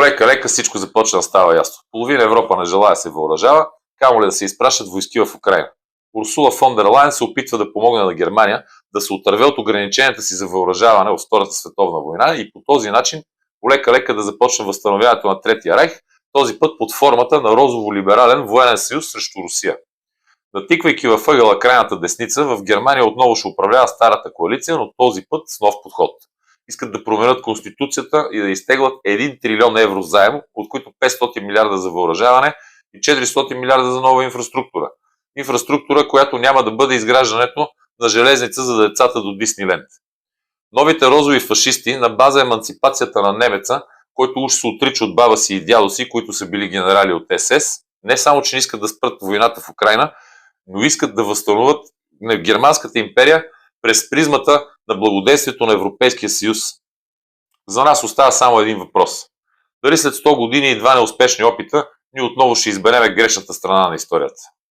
Лека всичко започна да става ясно. Половина Европа не желая да се въоръжава, камо ли да се изпращат войски в Украина. Урсула фон дер Лайен се опитва да помогне на Германия да се отърве от ограниченията си за въоръжаване в Втората световна война и по този начин лека да започне възстановяването на Третия райх, този път под формата на розово-либерален военен съюз срещу Русия. Натиквайки във ъгъла крайната десница, в Германия отново ще управлява старата коалиция, но този път с нов подход. Искат да променят конституцията и да изтеглят 1 трилион евро заем, от които 500 милиарда за въоръжаване и 400 милиарда за нова инфраструктура. Инфраструктура, която няма да бъде изграждането на железница за децата до Дисниленд. Новите розови фашисти на база еманципацията на немеца, който уж се отрича от баба си и дядо си, които са били генерали от СС, не само, че не искат да спрат войната в Украина, но искат да възстановят Германската империя през призмата на благодействието на Европейския съюз. За нас остава само един въпрос. Дали след 100 години и 2 неуспешни опита, ние отново ще изберем грешната страна на историята?